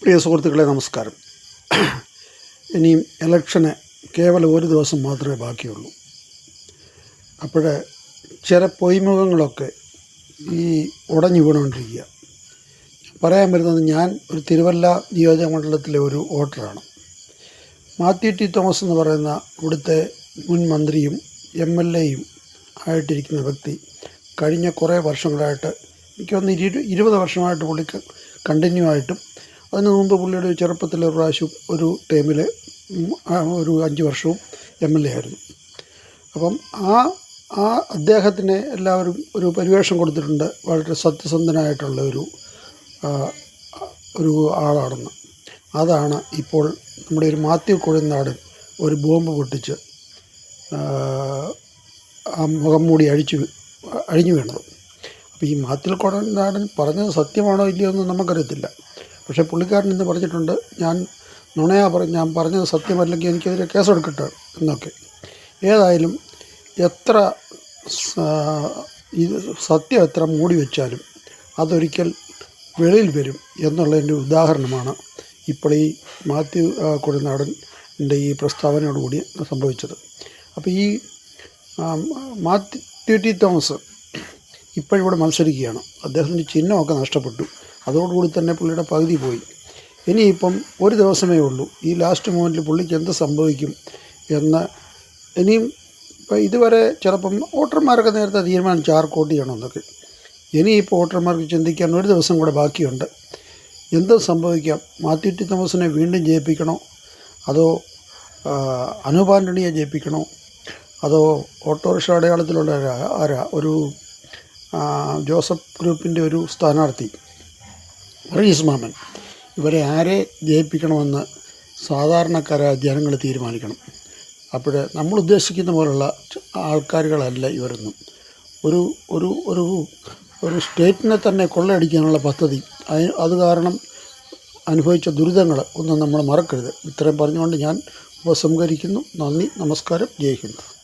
പ്രിയ സുഹൃത്തുക്കളെ, നമസ്കാരം. ഇനിയും ഇലക്ഷന് കേവലം ഒരു ദിവസം മാത്രമേ ബാക്കിയുള്ളൂ. അപ്പോൾ ചില പൊയ്മുഖങ്ങളൊക്കെ ഈ ഉടഞ്ഞു വീണുകൊണ്ടിരിക്കുക. പറയാൻ വരുന്നത്, ഞാൻ ഒരു തിരുവല്ല നിയോജക മണ്ഡലത്തിലെ ഒരു വോട്ടറാണ്. മാത്യു ടി തോമസ് എന്ന് പറയുന്ന ഇവിടുത്തെ മുൻ മന്ത്രിയും MLA-യും ആയിട്ടിരിക്കുന്ന വ്യക്തി കഴിഞ്ഞ കുറേ വർഷങ്ങളായിട്ട്, എനിക്കൊന്ന് 20 വർഷമായിട്ട് പുള്ളി കണ്ടിന്യൂ ആയിട്ടും, അതിന് മുമ്പ് പുള്ളിയുടെ ചെറുപ്പത്തിൽ ഒരു പ്രാവശ്യം ഒരു ടൈമിൽ ഒരു 5 വർഷവും MLA ആയിരുന്നു. അപ്പം ആ അദ്ദേഹത്തിന് എല്ലാവരും ഒരു പരിവേഷം കൊടുത്തിട്ടുണ്ട്, വളരെ സത്യസന്ധനായിട്ടുള്ള ഒരു ആളാണെന്ന്. അതാണ് ഇപ്പോൾ നമ്മുടെ ഒരു മാത്യു കുഴൽനാടൻ ഒരു ബോംബ് പൊട്ടിച്ച് ആ മുഖം മൂടി അഴിഞ്ഞു വീണത്. അപ്പോൾ ഈ മാത്യു കുഴൽനാടൻ പറഞ്ഞത് സത്യമാണോ ഇല്ലയോ എന്ന് നമുക്കറിയത്തില്ല. പക്ഷേ പുള്ളിക്കാരൻ ഇന്ന് പറഞ്ഞിട്ടുണ്ട്, ഞാൻ പറഞ്ഞത് സത്യമല്ലെങ്കിൽ എനിക്കെതിരെ കേസെടുക്കട്ടെ എന്നൊക്കെ. ഏതായാലും സത്യം എത്ര മൂടി വെച്ചാലും അതൊരിക്കൽ വെളിയിൽ വരും എന്നുള്ളതിൻ്റെ ഉദാഹരണമാണ് ഇപ്പോൾ ഈ മാത്യു കുഴൽനാടൻ്റെ ഈ പ്രസ്താവനയോടുകൂടി സംഭവിച്ചത്. അപ്പോൾ ഈ മാത്യു ടി തോമസ് ഇപ്പോഴിവിടെ മത്സരിക്കുകയാണ്. അദ്ദേഹത്തിൻ്റെ ചിഹ്നമൊക്കെ നഷ്ടപ്പെട്ടു. അതോടുകൂടി തന്നെ പുള്ളിയുടെ പകുതി പോയി. ഇനിയിപ്പം ഒരു ദിവസമേ ഉള്ളൂ. ഈ ലാസ്റ്റ് മൊമെൻറ്റിൽ പുള്ളിക്ക് എന്ത് സംഭവിക്കും എന്ന് ഇനിയും ഇതുവരെ ചിലപ്പം വോട്ടർമാരൊക്കെ നേരത്തെ തീരുമാനിച്ചു ആർക്ക് വോട്ട് ചെയ്യണമെന്നൊക്കെ. ഇനിയിപ്പോൾ വോട്ടർമാർക്ക് ചിന്തിക്കാൻ ഒരു ദിവസം കൂടെ ബാക്കിയുണ്ട്. എന്ത് സംഭവിക്കാം? മാത്യു ടി തോമസിനെ വീണ്ടും ജയിപ്പിക്കണോ, അതോ അനൂപ് ആൻ്റണിയെ ജയിപ്പിക്കണോ, അതോ ഓട്ടോറിക്ഷ അടയാളത്തിലുള്ള ഒരു ജോസഫ് ഗ്രൂപ്പിൻ്റെ ഒരു സ്ഥാനാർത്ഥി വർഗീസ് മാമൻ, ഇവരെ ആരെ ജയിപ്പിക്കണമെന്ന് സാധാരണക്കാരായ ജനങ്ങൾ തീരുമാനിക്കണം. അപ്പോൾ നമ്മൾ ഉദ്ദേശിക്കുന്ന പോലുള്ള ആൾക്കാരുകളല്ല ഇവരൊന്നും. ഒരു ഒരു ഒരു ഒരു സ്റ്റേറ്റിനെ തന്നെ കൊള്ളയടിക്കാനുള്ള പദ്ധതി, അത് കാരണം അനുഭവിച്ച ദുരിതങ്ങൾ ഒന്നും നമ്മൾ മറക്കരുത്. ഇത്രയും പറഞ്ഞുകൊണ്ട് ഞാൻ ഉപസംഹരിക്കുന്നു. നന്ദി, നമസ്കാരം, ജയ് ഹിന്ദ്.